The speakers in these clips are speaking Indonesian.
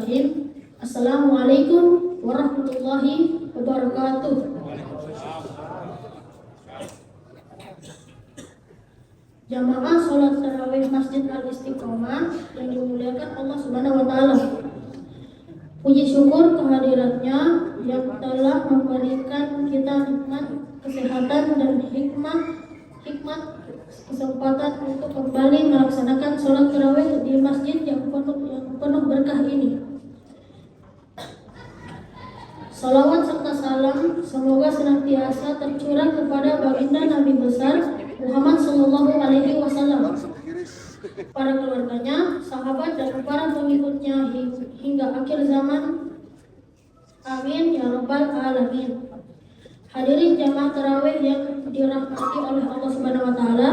Bismillahirrahmanirrahim. Assalamualaikum warahmatullahi wabarakatuh. Jamaah sholat tarawih Masjid Al-Istiqomah yang dimuliakan Allah Subhanahu wa Ta'ala. Puji syukur kehadiratnya yang telah memberikan kita nikmat kesehatan dan hikmat kesempatan untuk kembali melaksanakan sholat tarawih di masjid yang penuh berkah ini. Salawat serta salam semoga senantiasa tercurah kepada baginda Nabi besar Muhammad Sallallahu Alaihi Wasallam, para keluarganya, sahabat dan para pengikutnya hingga akhir zaman. Amin ya rabbal alamin. Hadirin jamaah tarawih yang dirahmati oleh Allah Subhanahu wa Ta'ala.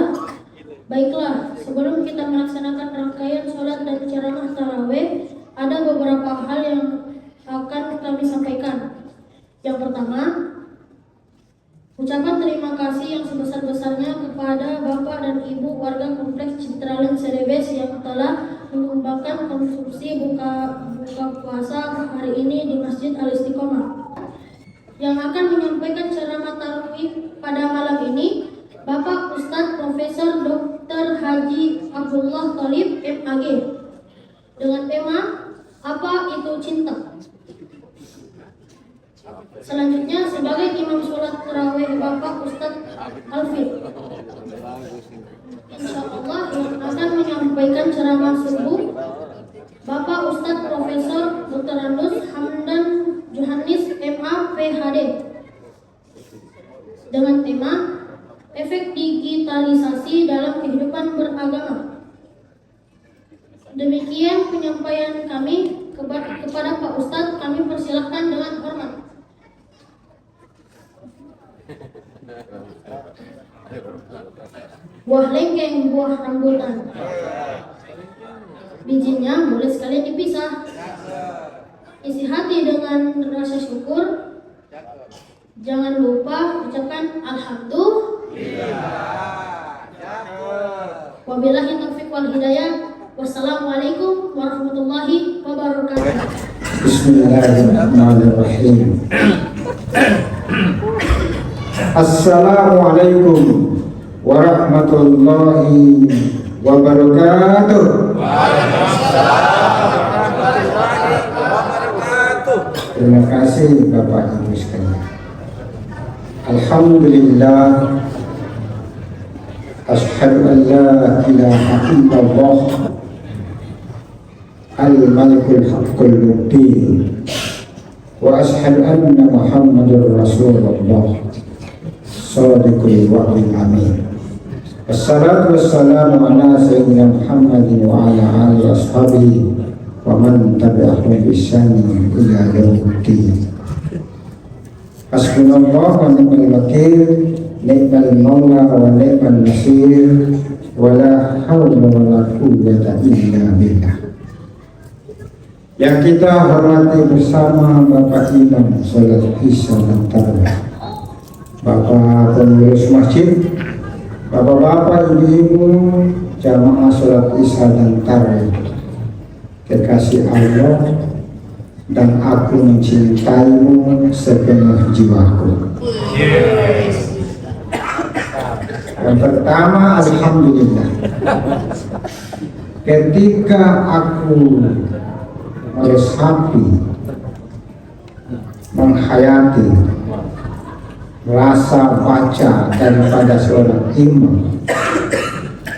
Baiklah, sebelum kita melaksanakan rangkaian sholat dan ceramah tarawih, ada beberapa hal yang akan kami sampaikan. Yang pertama, ucapan terima kasih yang sebesar-besarnya kepada Bapak dan Ibu warga Kompleks Citraland Celebes yang telah menyumbangkan konsumsi buka puasa hari ini di Masjid Al-Istiqomah. Yang akan menyampaikan ceramah tarawih pada malam ini, Bapak Ustadz Profesor Dr. Haji Abdullah Thalib MAG, dengan tema Apa Itu Cinta. Selanjutnya sebagai imam sholat tarawih Bapak Ustadz Alfid, insyaallah yang akan menyampaikan ceramah subuh, Bapak Ustadz Profesor Dr. Andus Hamdan Johannes MA PhD, dengan tema Efek Digitalisasi dalam Kehidupan Beragama. Demikian penyampaian kami kepada Pak Ustadz. Kami persilahkan dengan hormat. Buah lengkeng, buah rambutan, bijinya boleh sekalian dipisah. Isi hati dengan rasa syukur. Jangan lupa ucapkan alhamdulillah. Wabillahi taufiq wal hidayah. Wassalamualaikum warahmatullahi wabarakatuh. Bismillahirrahmanirrahim. Assalamualaikum warahmatullahi wabarakatuh. Terima kasih Bapak Ibu sekalian. Alhamdulillah, asyhadu an la ilaha illallah al-malikul haqqul mubin, wa asyhadu anna Muhammadar Rasulullah shadiqul wa'dil amin. Wassalatu wassalamu ala sayyidina Muhammadin wa ala alihi washabihi wa man tabi'ahum bi ihsanin ila yaumiddin. Hasbunallah wa ni'mal wakil, ni'mal maula wa ni'mal nasir, wa la haula wa la quwwata illa billah. Yang kita hormati bersama Bapak Imam Sholat Isya dan Tarawih, Bapak pengurus masjid, Bapak-bapak, ibu-ibu, jamaah sholat Isya dan Tarawih, kekasih Allah, dan aku mencintaimu sepenuh jiwaku. Yang pertama, alhamdulillah, ketika aku meresapi, menghayati rasa baca daripada seorang imam,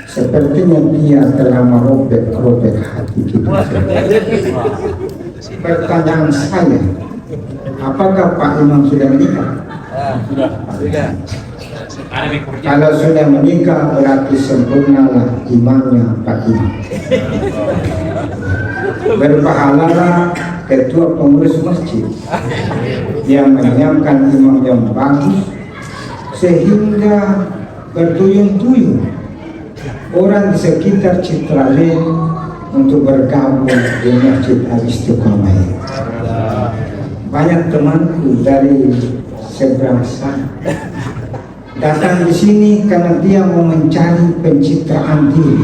sepertinya dia telah merobek-robek hati kita. Pertanyaan saya, apakah Pak Imam sudah menikah? Sudah. Kalau sudah menikah berarti sempurnalah imannya Pak Imam. Berpahalalah ketua pengurus masjid yang menyiapkan imam yang bagus, sehingga bertuyun-tuyun orang di sekitar Citraland untuk bergabung di Masjid Al-Istiqomah. Banyak temanku dari seberang sana datang di sini karena dia mau mencari pencitraan diri.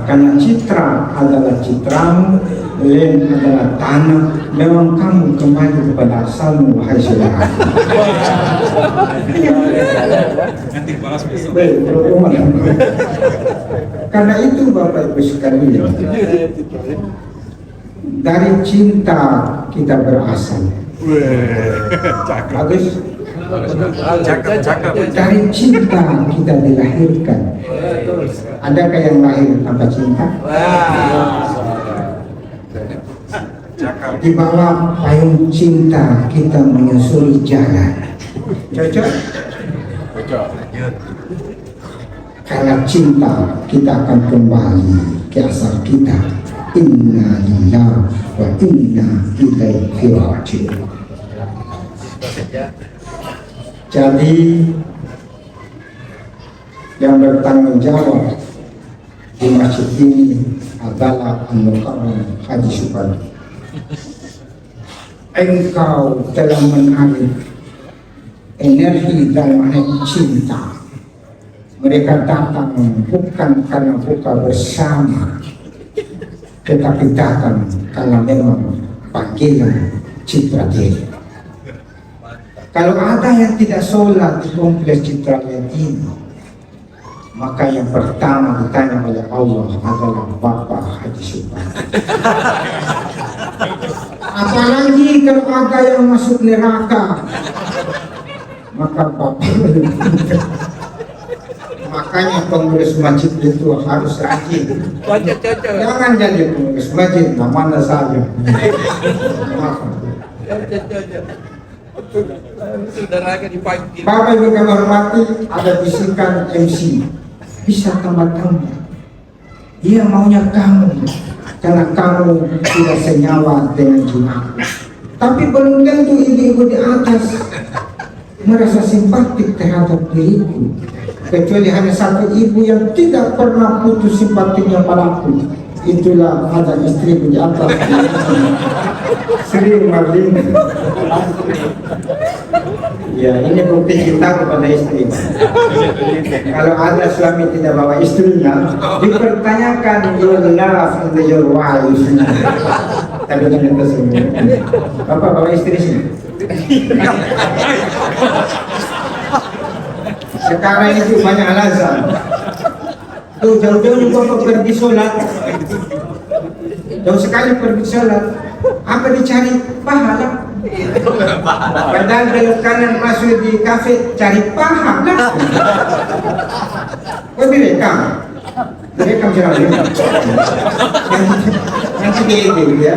Karena citra adalah citramu, Lain adalah tanah. Memang kamu kembali kepada asalmu, wahai saudara. Baik, berhubungan. Karena itu Bapak Ibu sekalian, dari cinta kita berasal. Bagus. Dari cinta kita dilahirkan. Adakah yang lahir tanpa cinta? Di bawah payung cinta kita menyusuri jalan. Cocok? Cocok. Karena cinta kita akan kembali ke asal kita. Inna lillahi wa inna ilaihi raji'un. Jadi yang bertanggung jawab di masjid ini adalah Al-Mukarram Haji Supadi. Engkau telah menarik energi dan magnet cinta. Mereka datang bukan karena buka bersama, tetapi datang karena memang panggilan Citra Diri. Kalau ada yang tidak sholat di kompleks Citra Diri, maka yang pertama ditanya oleh Allah adalah Bapak Haji Supadi. Apalagi kalau ada yang masuk neraka, maka Bapak makanya pengurus masjid itu harus rajin. Jangan jadi pengurus masjid mana saja. Bapak Ibu kami hormati, ada bisikan MC, bisa tambah-tambah. Dia maunya kamu, karena kamu tidak senyawa dengan jiwaku. Tapi belum tentu ibu-ibu di atas merasa simpatik terhadap diriku. Kecuali hanya satu ibu yang tidak pernah putus simpatinya padaku. Itulah ada istri di atas. Sri Marlina. Ya, ini bukti cinta kepada istri. Kalau ada suami tidak bawa istrinya, dipertanyakan your love and your wife. Tapi jangan tersebut. Bapak bawa istri sini. Sekarang itu banyak alasan. Tuh jauh-jauh Bapak pergi sholat. Jauh sekali pergi sholat. Apa dicari? Pahala. Padahal belok kanan masuk di kafe cari pahala. Oh direkam. Direkam jangan. Nanti dia ya.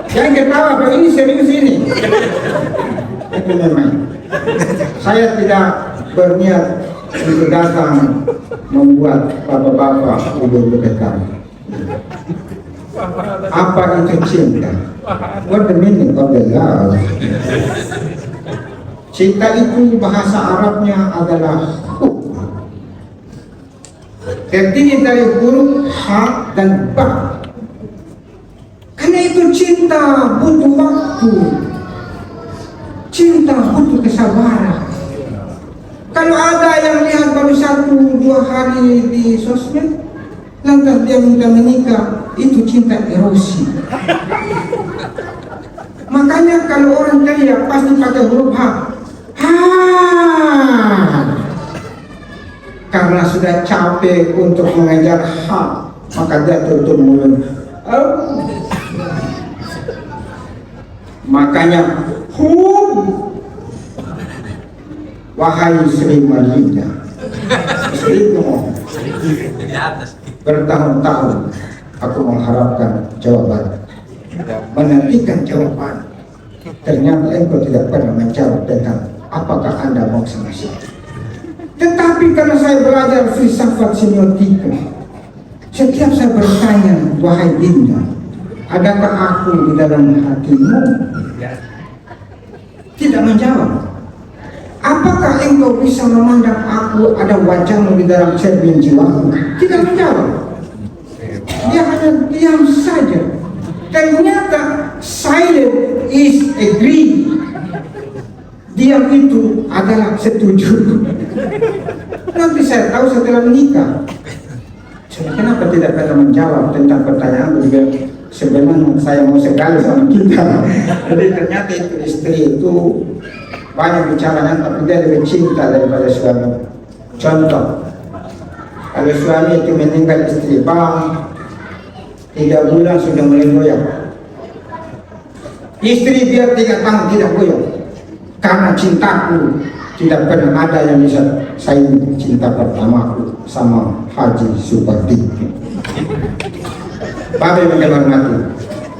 Jangan ketawa, Pak, ini serius ini. Itu memang. Saya tidak berniat untuk datang membuat bapak-bapak ibu-ibu dekat. Apa itu cinta? What the meaning of the love? Cinta itu bahasa Arabnya adalah hub. Terdiri dari huruf ha dan ba. Karena itu cinta butuh waktu. Cinta butuh kesabaran. Kalau ada yang lihat baru 1-2 hari di sosmed, lantas dia minta menikah, itu cinta erosi. Makanya kalau orang teriak pasti pakai huruf H. Karena sudah capek untuk mengejar H, maka dia tutup mulut. Makanya wahai Sri Marlina, istrimu bertahun-tahun aku mengharapkan jawaban, menantikan jawaban. Ternyata engkau tidak pernah menjawab tentang apakah Anda mau sama siapa. Tetapi karena saya belajar filsafat semiotika, setiap saya bertanya, wahai Dinda, adakah aku di dalam hatimu? Tidak menjawab. Apakah engkau bisa memandang aku ada wajahmu di dalam cermin jiwaku? Tidak menjawab. Dia hanya diam saja. Ternyata silent is agree. Diam itu adalah setuju. Nanti saya tahu setelah menikah. Kenapa tidak pernah menjawab tentang pertanyaan juga? Sebenarnya saya mau sekali sama kita. Jadi ternyata itu istri itu banyak bicaranya, tapi dia lebih cinta daripada suami. Contoh, kalau suami itu meninggal istri, bang, 3 bulan sudah mulai goyang. Istri biar 3 tahun tidak goyang, karena cintaku tidak pernah ada yang bisa saing cinta pertamaku sama Haji Supardi. Bapak yang menghormati,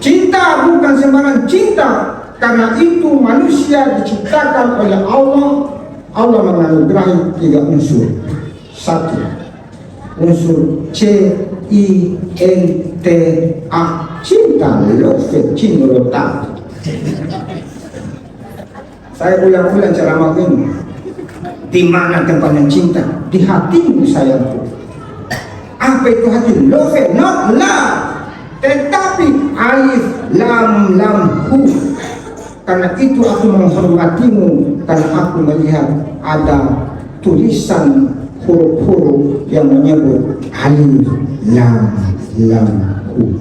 cinta bukan sembarang cinta, karena itu manusia diciptakan oleh Allah. Allah menganugerahi 3 unsur. 1, unsur C-I-N-T-A, cinta, love, cinta. Saya ulang-ulang ceramah ini. Di mana tempatnya cinta? Di hatimu sayangku. Apa itu hati? Love, not love. Tetapi alif lam lam hu. Karena itu aku menghormatimu, karena aku melihat ada tulisan huruf-huruf yang menyebut alif lam lam hu.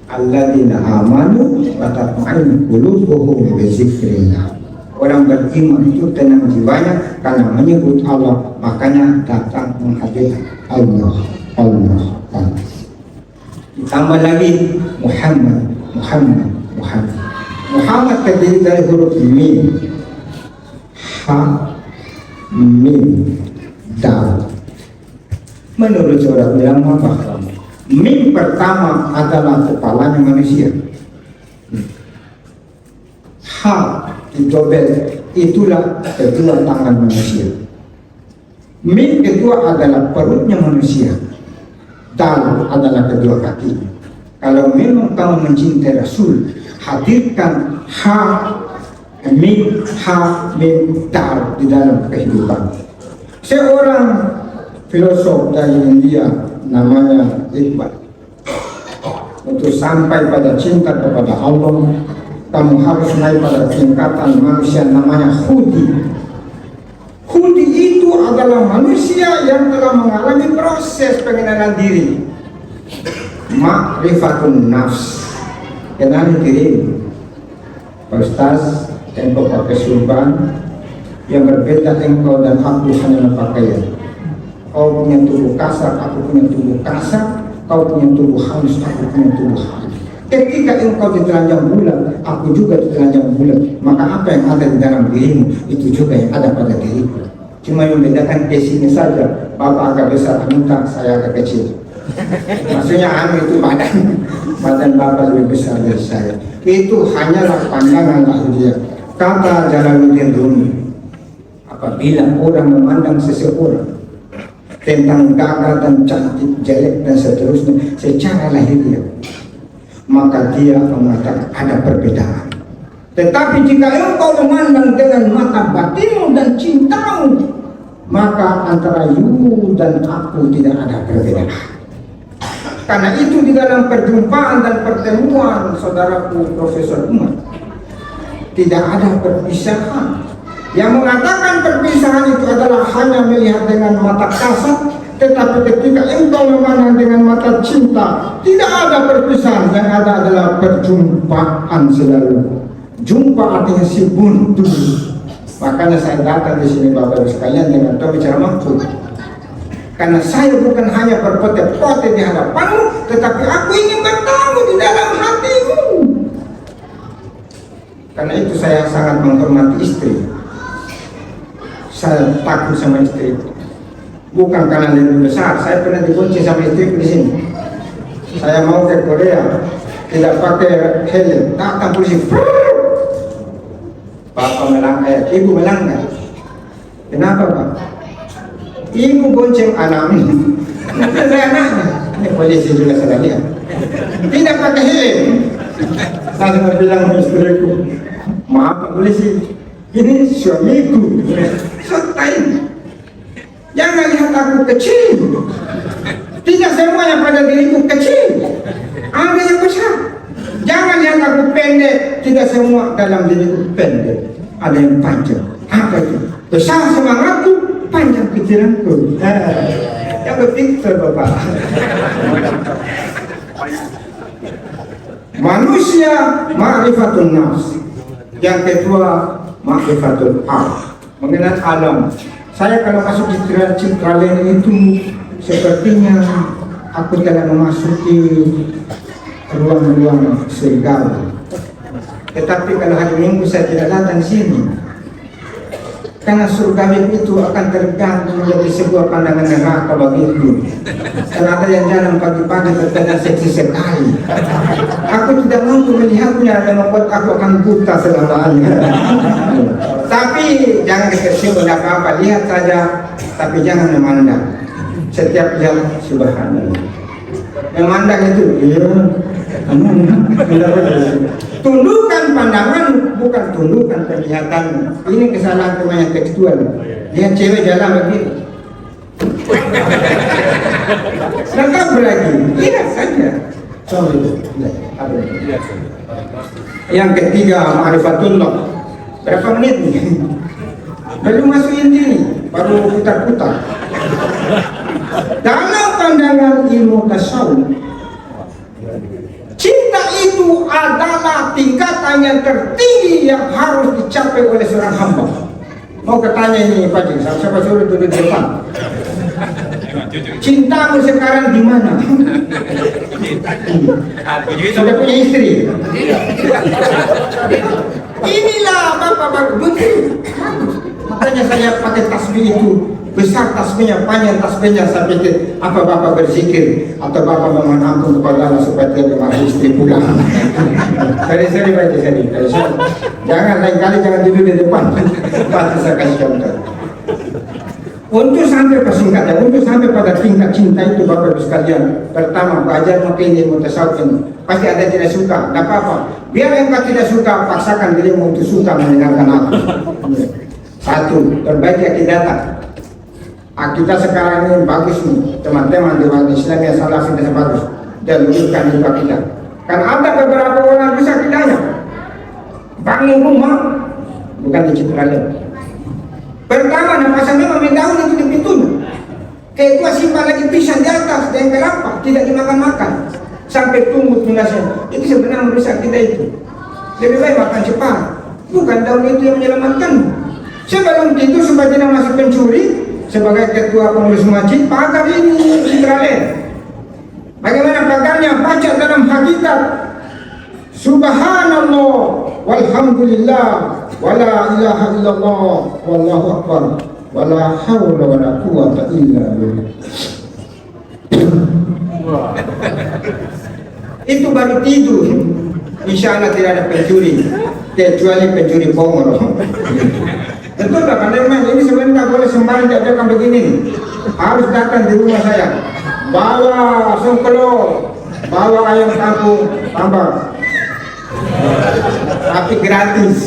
Alladzina amanu wa tatma'innu qulubuhum bi dzikrillah. Orang beriman itu tenang jiwanya karena menyebut Allah, makanya datang menghadap Allah. Ditambah lagi Muhammad terdiri dari huruf mim, ha, mim, dal. Menurut orang bilang apa? Mim pertama adalah kepalanya manusia. Ha ditobel, itulah kedua tangan manusia. Mim kedua adalah perutnya manusia. Dal adalah kedua kaki. Kalau memang kamu mencintai Rasul, hadirkan mim, dal di dalam kehidupan. Seorang filosof dari India namanya Iqbal, untuk sampai pada cinta kepada Allah, kamu harus naik pada tingkatan manusia namanya Hudi. Hudi itu adalah manusia yang telah mengalami proses pengenalan diri. Ma'rifatun nafs, kenali diri. Pak Ustaz, engkau pakai surban, yang berbeda engkau dan aku hanyalah pakaian. Kau punya tubuh kasar, aku punya tubuh kasar. Kau punya tubuh halus, aku punya tubuh halus. Ketika engkau ditelanjang bulat, aku juga ditelanjang bulat, maka apa yang ada di dalam dirimu itu juga yang ada pada diriku. Cuma yang membedakan kesini saja, bapak agak besar, minta saya agak kecil. Maksudnya itu badan bapak lebih besar dari saya. Itu hanyalah pandangan lahiriah. Kata Jalaluddin Rumi, apabila orang memandang seseorang tentang gagah dan cantik, jelek dan seterusnya secara lahiriah, maka dia akan mengatakan ada perbedaan. Tetapi jika engkau memandang dengan mata batinmu dan cintamu, maka antara you dan aku tidak ada perbedaan. Karena itu di dalam perjumpaan dan pertemuan saudaraku Profesor Umar, tidak ada perpisahan. Yang mengatakan perpisahan itu adalah hanya melihat dengan mata kasat, tetapi ketika engkau memandang dengan mata cinta, tidak ada perpisahan. Yang ada adalah perjumpaan selalu. Jumpa artinya si buntu. Makanya saya datang di sini Bapak Ibu sekalian dengan tahu ceramahku. Karena saya bukan hanya berpote-pote di hadapanmu, tetapi aku ingin bertamu di dalam hatimu. Karena itu saya sangat menghormati istri. Saya takut sama istri. Bukan karena lebih besar, saya pernah dikunci sama istri di sini. Saya mau ke Korea, tidak pakai helm, datang polisi. Bapak melangkah, ibu melangkah. Kenapa Pak? Ibu bonceng anakmu. Saya anaknya. Ini polisi juga saya lihat. Tidak pakai helm. Saya bilang sama istriku, maaf Pak polisi, ini suamiku. Santai. Jangan lihat aku kecil. Tidak semua yang pada diriku kecil, ada yang besar. Jangan lihat aku pendek. Tidak semua dalam diriku pendek, ada yang panjang. Apa itu? Besar semangatku, panjang pikiranku. Yang berpikir Bapak. Manusia ma'rifatun nafs. Yang kedua ma'rifatul hal, mengenal alam. Saya kalau masuk di Citraland itu sepertinya aku telah memasuki ruang-ruang surga. Tetapi kalau hari Minggu saya tidak datang sini, karena surga itu akan tergantung menjadi sebuah pandangan neraka bagiku. Karena ada yang jalan pagi-pagi terkadang seksi sekali. Aku tidak mampu melihatnya dan membuat aku akan buta selamanya. Tapi jangan dikasih tidak apa-apa, lihat saja, tapi jangan memandang. Setiap lihat subhanallah. Memandang itu, iya. Tundukkan pandangan, bukan tundukkan penglihatan. Ini kesalahan temannya tekstual. Lihat cewek jalan begini, lengkap lagi, lihat saja. Yang ketiga ma'rifatullah. Berapa menit nih? Belum masuk inti nih, baru putar-putar. Dalam pandangan ilmu tasawuf, cinta itu adalah tingkatan yang tertinggi yang harus dicapai oleh seorang hamba. Mau ketanya ini Pak Jeng, siapa suruh duduk di depan? Cintamu sekarang di mana? Sudah punya istri? Inilah bapak-bapak betul. Makanya saya pakai tasbih itu. Besar tasbihnya, panjang tasbihnya, saya pikir apa bapak berzikir atau bapak memohon ampun kepada Allah supaya dia memasuk istri pulang. Seri-seri Pak, seri. Jangan lain kali jangan duduk di depan. Pasti saya kasih contoh. Untuk sampai persingkatan, untuk sampai pada tingkat cinta itu bapak ibu sekalian, pertama belajar mungkin ilmu tasawuf ini. Pasti ada tidak suka, tidak apa-apa. Biar engkau tidak suka, paksakan dirimu untuk suka mendengarkan aku. Satu, perbaiki akidatan. Kita sekarang ini bagus nih, teman-teman di Wali Islam yang salah sudah bagus dan luluskan juga kita. Kan ada beberapa orang bisa akidahnya bangun rumah bukan di Citraland. Pertama, napasangnya memindahkan itu di pintunya. Kayak itu simpan lagi pisang di atas dan kelapa tidak dimakan-makan sampai tumbuh tunasnya. Itu sebenarnya merusak kita itu. Lebih baik makan cepat. Bukan daun itu yang menyelamatkan. Sebelum itu supaya tidak masuk pencuri. Sebagai ketua pengurus masjid, pagar ini Citraland. Bagaimana pagarnya? Baca dalam hakikat. Subhanallah, walhamdulillah, wala ilaha illallah, wallahu akbar, wala hawla wala quwata illa billah. Itu baru tidur. Insya Allah tidak ada pencuri, kecuali pencuri bongor. Betul tak? Karena memang ini sebenarnya tak boleh sembarang diadakan begini. Harus datang di rumah saya, bawa songkolo, bawa ayam kampung, tambah, tapi gratis.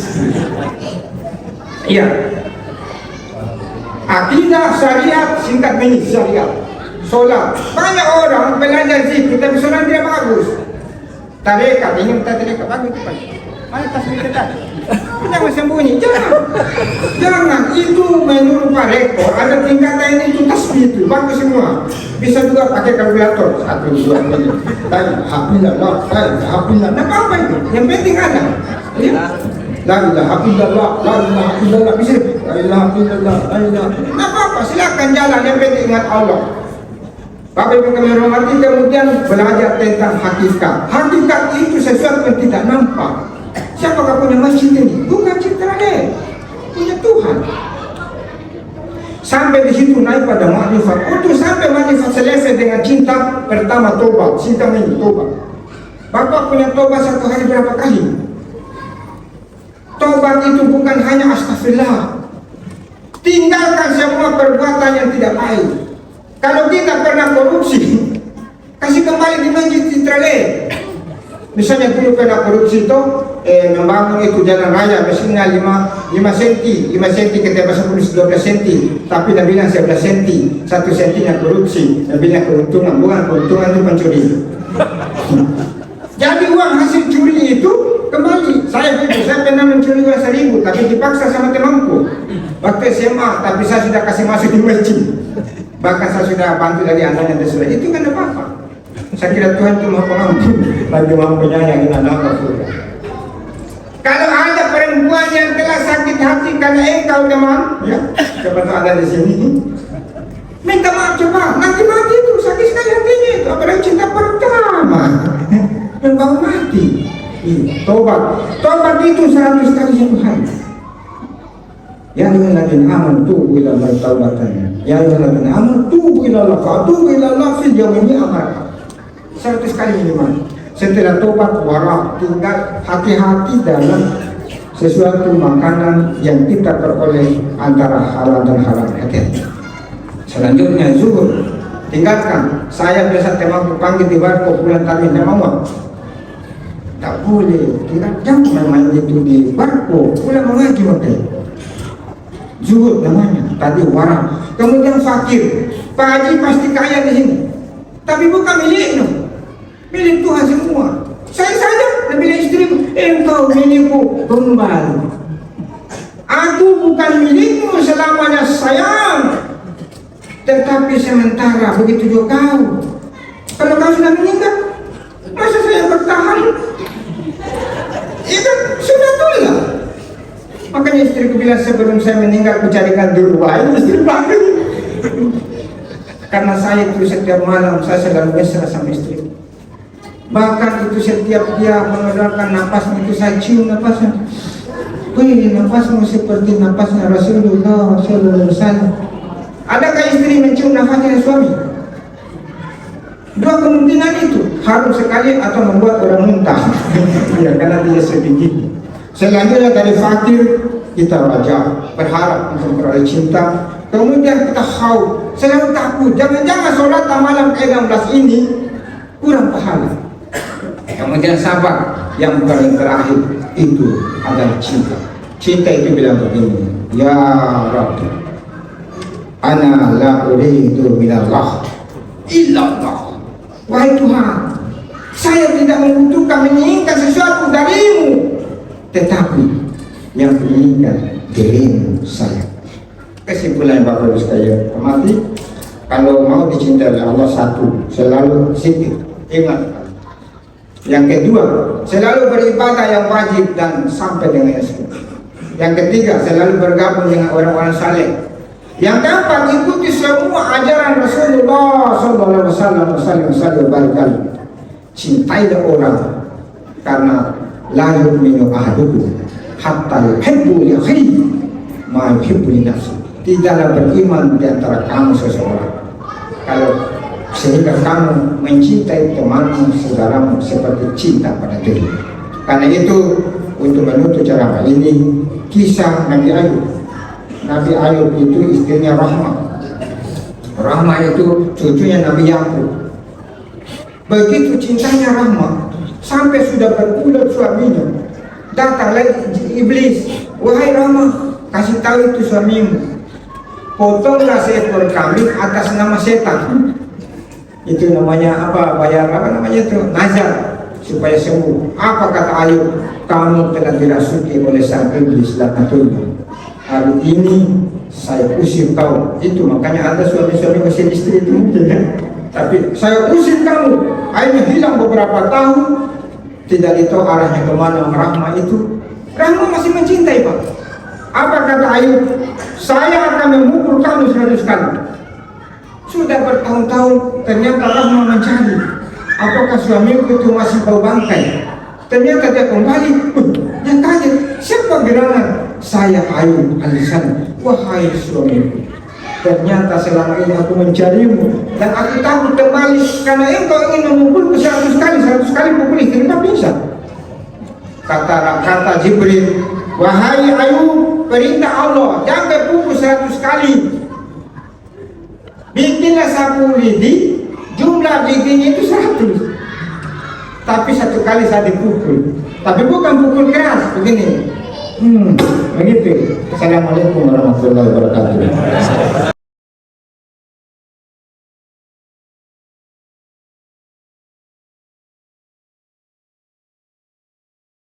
Iya. Akidah syariat, singkat ini syariat. Sholat, banyak orang belajar zikir tapi sholat tidak bagus. Tarekat, ingin minta tarekat bagus itu Pak. Mana tasbih kita? Jangan sembunyi, jangan. Itu menurut Pak Rektor ada tingkatan ini itu tasbih itu bagus semua. Bisa juga pakai kalkulator 1, 2, 3. Alhamdulillah, alhamdulillah. Nah apa itu? Yang penting ada. La ilaha illallah, la ilaha illallah. Bisa la ilaha illallah, la ilaha. Nah apa? Silakan jalan. Yang penting ingat Allah. Bapak Ibu kami hormati, kemudian belajar tentang hakikat. Hakikat itu sesuatu yang tidak nampak. Siapakah punya masjid ini? Bukan Citraland, punya Tuhan. Sampai di situ naik pada makrifat. Untuk sampai makrifat selesai dengan cinta, pertama tobat, cinta ini tobat. Bapak punya tobat satu hari berapa kali? Tobat itu bukan hanya astagfirullah. Tinggalkan semua perbuatan yang tidak baik. Kalau kita pernah korupsi, kasih kembali di masjid Citraland. Misalnya dulu pernah korupsi itu membangun itu jalan raya mesinnya 5 senti kita bahasa polisi 12 senti, tapi Nabi bilang 11 senti, 1 sentinya korupsi. Nabi bilang keuntungan, bukan keuntungan itu pencuri. Jadi uang hasil curi itu kembali. Saya pernah mencuri uang 1.000 tapi dipaksa sama temanku waktu SMA, tapi saya sudah kasih masuk di masjid. Bahkan saya sudah bantu dari anaknya dan sebagainya. Itu kan apa-apa. Saya kira Tuhan itu maha pengampun, lagi maha penyayang anak Rasulullah. Kalau ada perempuan yang telah sakit hati karena engkau teman, ya, kepada ada di sini, minta maaf coba, nanti mati itu sakit sekali hatinya itu, apalagi cinta pertama, membawa mati. Tobat itu 100 kali 1 hari. Ya ayyuhalladzina amanu tubu ila Allahi taubatan. Ya ayyuhalladzina amanu tubu ila Allah, fatubu ila Allah fil yawmi amal. 100 kali minimal. Setelah tobat warah, tinggal hati-hati dalam sesuatu makanan yang kita peroleh antara halal dan haram. Hati-hati. Selanjutnya zuhur, tinggalkan. Saya biasa teman panggil di warkop bulan tadi mau. Tak boleh, jangan main itu di warkop. Pulang mengaji makanya. Zuhud namanya, tadi warah. Kemudian fakir. Pak Haji pasti kaya di sini, tapi bukan miliknya, milik Tuhan semua. Saya saja milik istriku, engkau milikku kembali. Aku bukan milikmu selamanya sayang, tetapi sementara, begitu juga kau. Kalau kau sudah meninggal, masa saya bertahan? Itu sudah tulah. Makanya istriku bilang sebelum saya meninggal aku carikan dulu istri panggil. Karena saya itu setiap malam saya sedang mesra sama istri. Bahkan itu setiap dia mengeluarkan napasnya itu saya cium napasnya. Wih, napasmu seperti napasnya Rasulullah SAW. Adakah istri mencium napasnya suami? Dua kemungkinan itu, harum sekali atau membuat orang muntah. Ya, karena dia sedikit. Selanjutnya dari fakir kita raja, berharap untuk beroleh cinta. Kemudian kita haud, selalu takut jangan-jangan sholat malam ke-16 ini kurang pahala. Kemudian sabar, yang paling terakhir itu adalah cinta. Cinta itu bilang begini, ya Rabbi, ana la uridu minallah illallah. Wahai Tuhan, saya tidak membutuhkan menginginkan sesuatu darimu, tetapi yang menginginkan dirimu saya. Kesimpulan Bapak Ibu sekalian, amati, kalau mau dicintai oleh Allah satu, selalu zikir, ingat. Yang kedua, selalu beribadah yang wajib dan sampai dengan yang. Yang ketiga, selalu bergabung dengan orang-orang saleh. Yang keempat, ikuti semua ajaran Rasulullah SAW. Cintailah orang karena la yu'minu ahadukum hatta yuhibbu li akhihi ma yuhibbu li nafsihi. Tidaklah beriman di antara kamu seseorang kalau sehingga kamu mencintai temanmu, saudaramu seperti cinta pada diri. Karena itu, untuk menutup ceramah ini, kisah Nabi Ayub. Nabi Ayub itu istrinya Rahmah. Rahmah itu cucunya Nabi Yakub. Begitu cintanya Rahmah sampai sudah berulang suaminya, datang lagi iblis, wahai Rahmah, kasih tahu itu suamimu, potonglah seekor kambing atas nama setan. Itu namanya apa? Bayar apa namanya itu? Nazar supaya sembuh. Apa kata Ayub? Kamu telah dirasuki oleh sang iblis laknatullah. Hari ini saya usir kau. Itu makanya ada suami-suami usir istri itu mungkin ya. Tapi saya usir kamu. Akhirnya hilang beberapa tahun. Tidak tahu arahnya kemana Rahmah itu. Rahmah masih mencintai Pak. Apa kata Ayub? Saya akan memukul kamu 100 kali. Sudah bertahun-tahun ternyata Rahmah mencari apakah suamiku itu masih bau bangkai. Ternyata dia kembali. Dia kaget. Siapa gerangan? Saya Ayub alisan. Wahai suamiku, ternyata selama ini aku mencarimu dan aku takut kembali karena engkau ingin memukulku 100 kali pukul istri tak bisa. Kata Jibril, wahai Ayub, perintah Allah, jangan pukul 100 kali. Bikinlah sapu lidi, jumlah lidinya itu 100. Tapi 1 kali saya dipukul. Tapi bukan pukul keras, begini. Begitu. Assalamualaikum warahmatullahi wabarakatuh.